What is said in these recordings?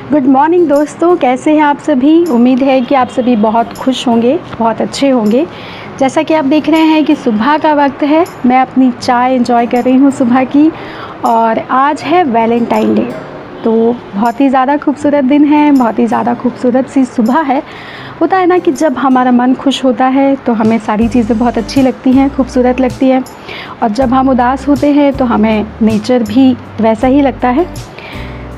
Good morning दोस्तों, कैसे हैं आप सभी। उम्मीद है कि आप सभी बहुत खुश होंगे, बहुत अच्छे होंगे। जैसा कि आप देख रहे हैं कि सुबह का वक्त है, मैं अपनी चाय एंजॉय कर रही हूँ सुबह की। और आज है वैलेंटाइन डे, तो बहुत ही ज़्यादा खूबसूरत दिन है, बहुत ही ज़्यादा खूबसूरत सी सुबह है। होता है ना कि जब हमारा मन खुश होता है तो हमें सारी चीज़ें बहुत अच्छी लगती हैं, खूबसूरत लगती हैं। और जब हम उदास होते हैं तो हमें नेचर भी वैसा ही लगता है।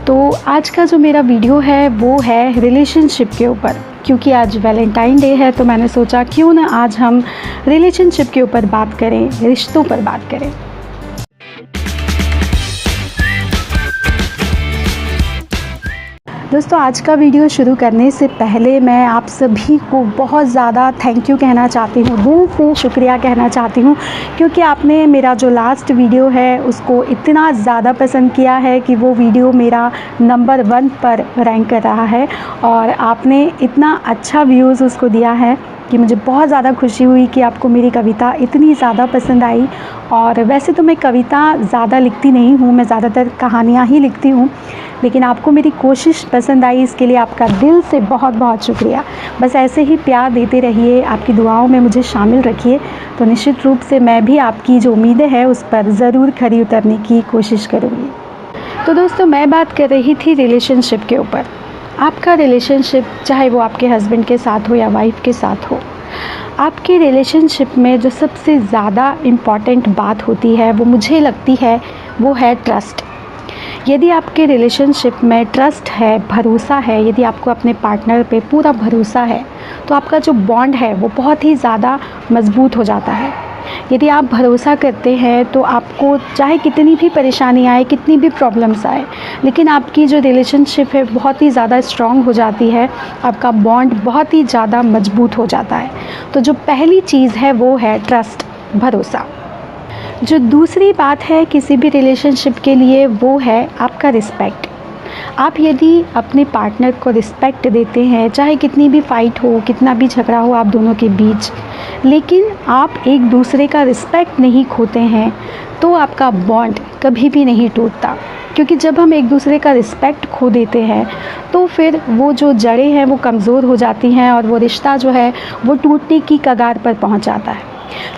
तो आज का जो मेरा वीडियो है वो है रिलेशनशिप के ऊपर, क्योंकि आज वैलेंटाइन डे है तो मैंने सोचा क्यों ना आज हम रिलेशनशिप के ऊपर बात करें, रिश्तों पर बात करें। दोस्तों, आज का वीडियो शुरू करने से पहले मैं आप सभी को बहुत ज़्यादा थैंक यू कहना चाहती हूँ, दिल से शुक्रिया कहना चाहती हूँ, क्योंकि आपने मेरा जो लास्ट वीडियो है उसको इतना ज़्यादा पसंद किया है कि वो वीडियो मेरा नंबर 1 पर रैंक कर रहा है। और आपने इतना अच्छा व्यूज़ उसको दिया है कि मुझे बहुत ज़्यादा खुशी हुई कि आपको मेरी कविता इतनी ज़्यादा पसंद आई। और वैसे तो मैं कविता ज़्यादा लिखती नहीं हूँ, मैं ज़्यादातर कहानियाँ ही लिखती हूँ, लेकिन आपको मेरी कोशिश पसंद आई, इसके लिए आपका दिल से बहुत बहुत शुक्रिया। बस ऐसे ही प्यार देते रहिए, आपकी दुआओं में मुझे शामिल रखिए, तो निश्चित रूप से मैं भी आपकी जो उम्मीदें हैं उस पर ज़रूर खरी उतरने की कोशिश करूँगी। तो दोस्तों, मैं बात कर रही थी रिलेशनशिप के ऊपर। आपका रिलेशनशिप, चाहे वो आपके हस्बैंड के साथ हो या वाइफ के साथ हो, आपके रिलेशनशिप में जो सबसे ज़्यादा इम्पॉर्टेंट बात होती है वो मुझे लगती है वो है ट्रस्ट। यदि आपके रिलेशनशिप में ट्रस्ट है, भरोसा है, यदि आपको अपने पार्टनर पे पूरा भरोसा है तो आपका जो बॉन्ड है वो बहुत ही ज़्यादा मज़बूत हो जाता है। यदि आप भरोसा करते हैं तो आपको चाहे कितनी भी परेशानी आए, कितनी भी प्रॉब्लम्स आए, लेकिन आपकी जो रिलेशनशिप है बहुत ही ज़्यादा स्ट्रॉन्ग हो जाती है, आपका बॉन्ड बहुत ही ज़्यादा मजबूत हो जाता है। तो जो पहली चीज़ है वो है ट्रस्ट, भरोसा। जो दूसरी बात है किसी भी रिलेशनशिप के लिए वो है आपका रिस्पेक्ट। आप यदि अपने पार्टनर को रिस्पेक्ट देते हैं, चाहे कितनी भी फ़ाइट हो, कितना भी झगड़ा हो आप दोनों के बीच, लेकिन आप एक दूसरे का रिस्पेक्ट नहीं खोते हैं, तो आपका बॉन्ड कभी भी नहीं टूटता। क्योंकि जब हम एक दूसरे का रिस्पेक्ट खो देते हैं तो फिर वो जो जड़ें हैं वो कमज़ोर हो जाती हैं और वो रिश्ता जो है वो टूटने की कगार पर पहुंच जाता है।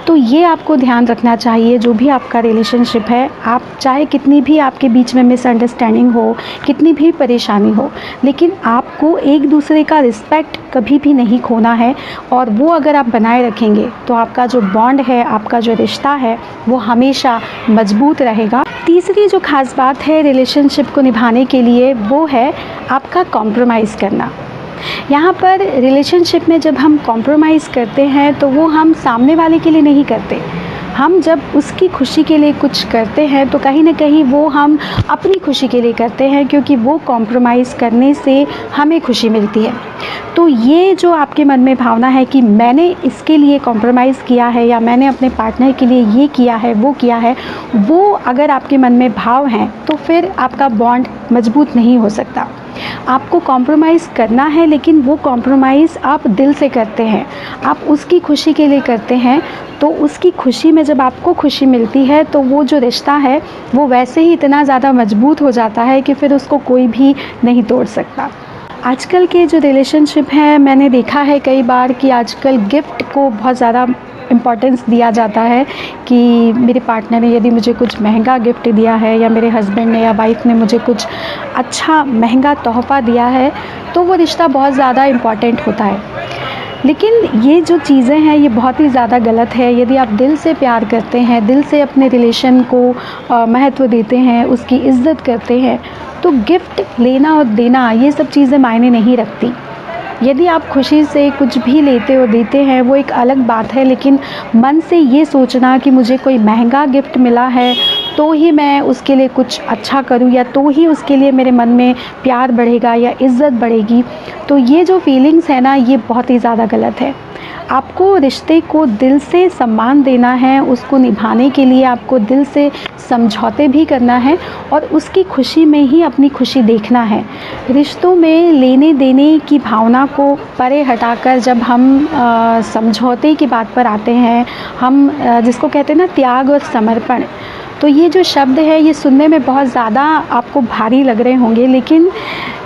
तो ये आपको ध्यान रखना चाहिए, जो भी आपका रिलेशनशिप है, आप चाहे कितनी भी आपके बीच में मिसअंडरस्टैंडिंग हो, कितनी भी परेशानी हो, लेकिन आपको एक दूसरे का रिस्पेक्ट कभी भी नहीं खोना है। और वो अगर आप बनाए रखेंगे तो आपका जो बॉन्ड है, आपका जो रिश्ता है वो हमेशा मजबूत रहेगा। तीसरी जो ख़ास बात है रिलेशनशिप को निभाने के लिए वो है आपका कॉम्प्रोमाइज़ करना। यहाँ पर रिलेशनशिप में जब हम कॉम्प्रोमाइज़ करते हैं तो वो हम सामने वाले के लिए नहीं करते, हम जब उसकी खुशी के लिए कुछ करते हैं तो कहीं ना कहीं वो हम अपनी खुशी के लिए करते हैं, क्योंकि वो कॉम्प्रोमाइज़ करने से हमें खुशी मिलती है। तो ये जो आपके मन में भावना है कि मैंने इसके लिए कॉम्प्रोमाइज़ किया है या मैंने अपने पार्टनर के लिए ये किया है, वो किया है, वो अगर आपके मन में भाव हैं तो फिर आपका बॉन्ड मजबूत नहीं हो सकता। आपको कॉम्प्रोमाइज़ करना है, लेकिन वो कॉम्प्रोमाइज़ आप दिल से करते हैं, आप उसकी खुशी के लिए करते हैं। तो उसकी खुशी में जब आपको खुशी मिलती है तो वो जो रिश्ता है वो वैसे ही इतना ज़्यादा मजबूत हो जाता है कि फिर उसको कोई भी नहीं तोड़ सकता। आजकल के जो रिलेशनशिप हैं, मैंने देखा है कई बार कि आजकल गिफ्ट को बहुत ज़्यादा इम्पॉर्टेंस दिया जाता है कि मेरे पार्टनर ने यदि मुझे कुछ महंगा गिफ्ट दिया है या मेरे हस्बैंड ने या वाइफ ने मुझे कुछ अच्छा महंगा तोहफ़ा दिया है तो वो रिश्ता बहुत ज़्यादा इम्पॉर्टेंट होता है। लेकिन ये जो चीज़ें हैं ये बहुत ही ज़्यादा गलत है। यदि आप दिल से प्यार करते हैं, दिल से अपने रिलेशन को महत्व देते हैं, उसकी इज़्ज़त करते हैं, तो गिफ्ट लेना और देना ये सब चीज़ें मायने नहीं रखती। यदि आप खुशी से कुछ भी लेते और देते हैं वो एक अलग बात है, लेकिन मन से ये सोचना कि मुझे कोई महंगा गिफ्ट मिला है तो ही मैं उसके लिए कुछ अच्छा करूं या तो ही उसके लिए मेरे मन में प्यार बढ़ेगा या इज़्ज़त बढ़ेगी, तो ये जो फीलिंग्स है ना ये बहुत ही ज़्यादा गलत है। आपको रिश्ते को दिल से सम्मान देना है, उसको निभाने के लिए आपको दिल से समझौते भी करना है और उसकी खुशी में ही अपनी खुशी देखना है। रिश्तों में लेने देने की भावना को परे हटाकर जब हम समझौते की बात पर आते हैं, हम जिसको कहते हैं ना त्याग और समर्पण, तो ये जो शब्द है ये सुनने में बहुत ज़्यादा आपको भारी लग रहे होंगे, लेकिन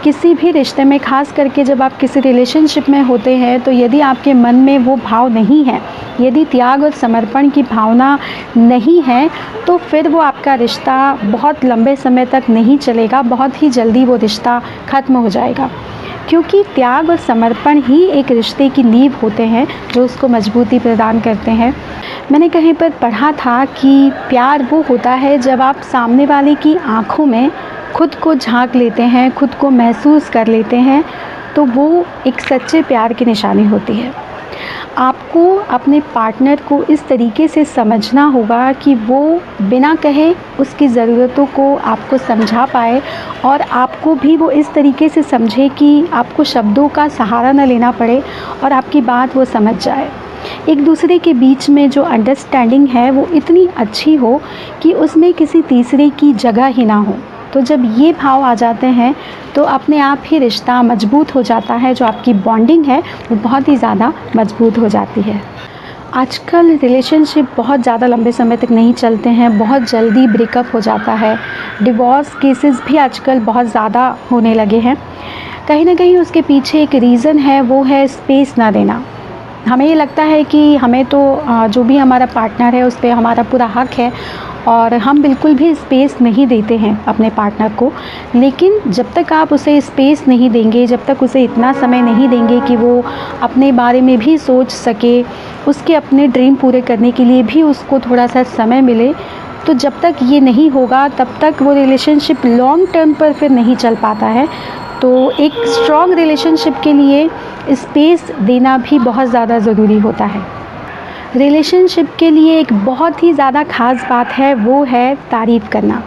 किसी भी रिश्ते में, ख़ास करके जब आप किसी रिलेशनशिप में होते हैं, तो यदि आपके मन में वो भाव नहीं है, यदि त्याग और समर्पण की भावना नहीं है, तो फिर वो आपका रिश्ता बहुत लंबे समय तक नहीं चलेगा, बहुत ही जल्दी वो रिश्ता ख़त्म हो जाएगा। क्योंकि त्याग और समर्पण ही एक रिश्ते की नींव होते हैं जो उसको मजबूती प्रदान करते हैं। मैंने कहीं पर पढ़ा था कि प्यार वो होता है जब आप सामने वाले की आँखों में खुद को झांक लेते हैं, खुद को महसूस कर लेते हैं, तो वो एक सच्चे प्यार की निशानी होती है। आपको अपने पार्टनर को इस तरीके से समझना होगा कि वो बिना कहे उसकी ज़रूरतों को आपको समझा पाए, और आपको भी वो इस तरीके से समझे कि आपको शब्दों का सहारा न लेना पड़े और आपकी बात वो समझ जाए। एक दूसरे के बीच में जो अंडरस्टैंडिंग है वो इतनी अच्छी हो कि उसमें किसी तीसरे की जगह ही ना हो। तो जब ये भाव आ जाते हैं तो अपने आप ही रिश्ता मजबूत हो जाता है, जो आपकी बॉन्डिंग है वो बहुत ही ज़्यादा मजबूत हो जाती है। आजकल रिलेशनशिप बहुत ज़्यादा लंबे समय तक नहीं चलते हैं, बहुत जल्दी ब्रेकअप हो जाता है। डिवोर्स केसेस भी आजकल बहुत ज़्यादा होने लगे हैं। कहीं ना कहीं उसके पीछे एक रीज़न है, वो है स्पेस ना देना। हमें ये लगता है कि हमें तो जो भी हमारा पार्टनर है उस पर हमारा पूरा हक है, और हम बिल्कुल भी स्पेस नहीं देते हैं अपने पार्टनर को। लेकिन जब तक आप उसे स्पेस नहीं देंगे, जब तक उसे इतना समय नहीं देंगे कि वो अपने बारे में भी सोच सके, उसके अपने ड्रीम पूरे करने के लिए भी उसको थोड़ा सा समय मिले, तो जब तक ये नहीं होगा तब तक वो रिलेशनशिप लॉन्ग टर्म पर फिर नहीं चल पाता है। तो एक स्ट्रॉन्ग रिलेशनशिप के लिए स्पेस देना भी बहुत ज़्यादा ज़रूरी होता है। रिलेशनशिप के लिए एक बहुत ही ज़्यादा ख़ास बात है, वो है तारीफ़ करना।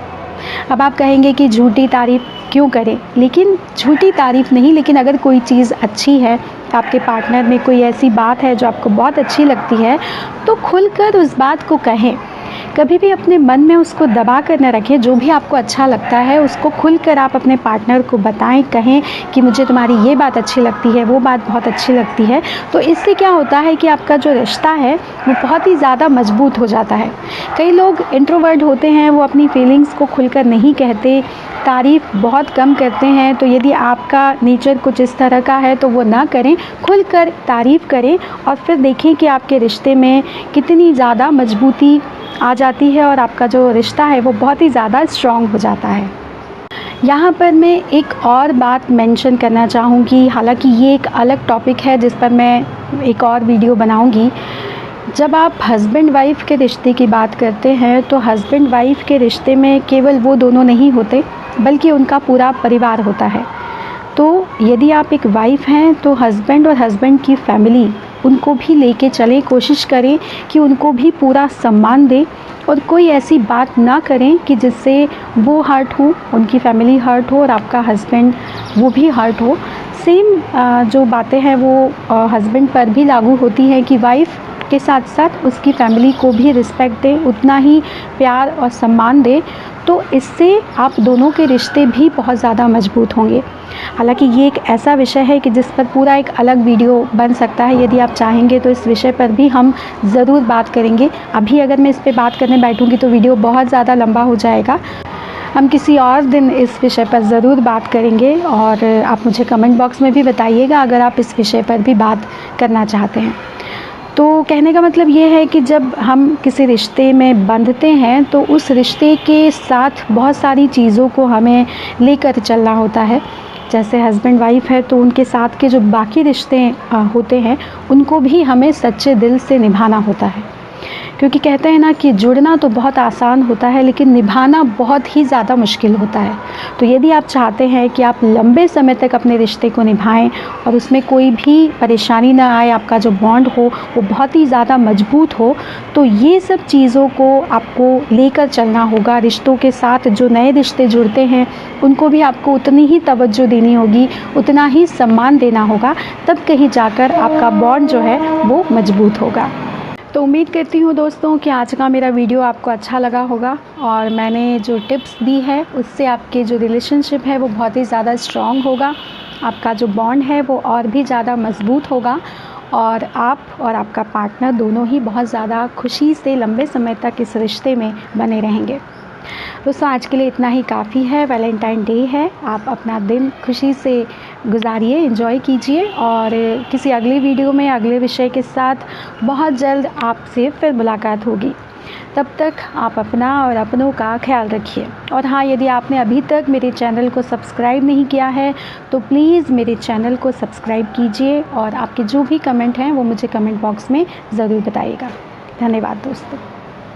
अब आप कहेंगे कि झूठी तारीफ़ क्यों करें, लेकिन झूठी तारीफ़ नहीं, लेकिन अगर कोई चीज़ अच्छी है, आपके पार्टनर में कोई ऐसी बात है जो आपको बहुत अच्छी लगती है, तो खुलकर उस बात को कहें। कभी भी अपने मन में उसको दबा कर न रखें। जो भी आपको अच्छा लगता है उसको खुलकर आप अपने पार्टनर को बताएं, कहें कि मुझे तुम्हारी ये बात अच्छी लगती है, वो बात बहुत अच्छी लगती है। तो इससे क्या होता है कि आपका जो रिश्ता है वो बहुत ही ज़्यादा मजबूत हो जाता है। कई लोग इंट्रोवर्ट होते हैं, वो अपनी फीलिंग्स को खुलकर नहीं कहते, तारीफ़ बहुत कम करते हैं। तो यदि आपका नेचर कुछ इस तरह का है तो वो ना करें, खुलकर तारीफ़ करें, और फिर देखें कि आपके रिश्ते में कितनी ज़्यादा मजबूती आ जाती है और आपका जो रिश्ता है वो बहुत ही ज़्यादा स्ट्रॉन्ग हो जाता है। यहाँ पर मैं एक और बात मेंशन करना चाहूँगी, हालांकि ये एक अलग टॉपिक है जिस पर मैं एक और वीडियो बनाऊँगी। जब आप हस्बैंड वाइफ़ के रिश्ते की बात करते हैं तो हस्बैंड वाइफ़ के रिश्ते में केवल वो दोनों नहीं होते, बल्कि उनका पूरा परिवार होता है। तो यदि आप एक वाइफ़ हैं तो हस्बैंड और हस्बैंड की फैमिली, उनको भी लेके चलें, कोशिश करें कि उनको भी पूरा सम्मान दें, और कोई ऐसी बात ना करें कि जिससे वो हर्ट हो, उनकी फैमिली हर्ट हो और आपका हस्बैंड वो भी हर्ट हो। सेम जो बातें हैं वो हस्बैंड पर भी लागू होती हैं कि वाइफ़ के साथ साथ उसकी फैमिली को भी रिस्पेक्ट दें, उतना ही प्यार और सम्मान दें। तो इससे आप दोनों के रिश्ते भी बहुत ज़्यादा मजबूत होंगे। हालांकि ये एक ऐसा विषय है कि जिस पर पूरा एक अलग वीडियो बन सकता है। यदि आप चाहेंगे तो इस विषय पर भी हम ज़रूर बात करेंगे। अभी अगर मैं इस पर बात करने बैठूंगी तो वीडियो बहुत ज़्यादा लंबा हो जाएगा। हम किसी और दिन इस विषय पर ज़रूर बात करेंगे, और आप मुझे कमेंट बॉक्स में भी बताइएगा अगर आप इस विषय पर भी बात करना चाहते हैं। तो कहने का मतलब ये है कि जब हम किसी रिश्ते में बंधते हैं तो उस रिश्ते के साथ बहुत सारी चीज़ों को हमें लेकर चलना होता है। जैसे हस्बैंड वाइफ़ है तो उनके साथ के जो बाकी रिश्ते होते हैं उनको भी हमें सच्चे दिल से निभाना होता है। क्योंकि कहते हैं ना कि जुड़ना तो बहुत आसान होता है, लेकिन निभाना बहुत ही ज़्यादा मुश्किल होता है। तो यदि आप चाहते हैं कि आप लंबे समय तक अपने रिश्ते को निभाएं और उसमें कोई भी परेशानी ना आए, आपका जो बॉन्ड हो वो बहुत ही ज़्यादा मजबूत हो, तो ये सब चीज़ों को आपको लेकर चलना होगा। रिश्तों के साथ जो नए रिश्ते जुड़ते हैं उनको भी आपको उतनी ही तवज्जो देनी होगी, उतना ही सम्मान देना होगा, तब कहीं जाकर आपका बॉन्ड जो है वो मजबूत होगा। तो उम्मीद करती हूँ दोस्तों कि आज का मेरा वीडियो आपको अच्छा लगा होगा, और मैंने जो टिप्स दी है उससे आपके जो रिलेशनशिप है वो बहुत ही ज़्यादा स्ट्रॉन्ग होगा, आपका जो बॉन्ड है वो और भी ज़्यादा मजबूत होगा, और आप और आपका पार्टनर दोनों ही बहुत ज़्यादा खुशी से लंबे समय तक इस रिश्ते में बने रहेंगे। दोस्तों आज के लिए इतना ही काफ़ी है। वैलेंटाइन डे है, आप अपना दिन खुशी से गुजारिए, एंजॉय कीजिए और किसी अगली वीडियो में अगले विषय के साथ बहुत जल्द आपसे फिर मुलाकात होगी। तब तक आप अपना और अपनों का ख्याल रखिए। और हाँ, यदि आपने अभी तक मेरे चैनल को सब्सक्राइब नहीं किया है तो प्लीज़ मेरे चैनल को सब्सक्राइब कीजिए और आपके जो भी कमेंट हैं वो मुझे कमेंट बॉक्स में ज़रूर बताइएगा। धन्यवाद दोस्तों।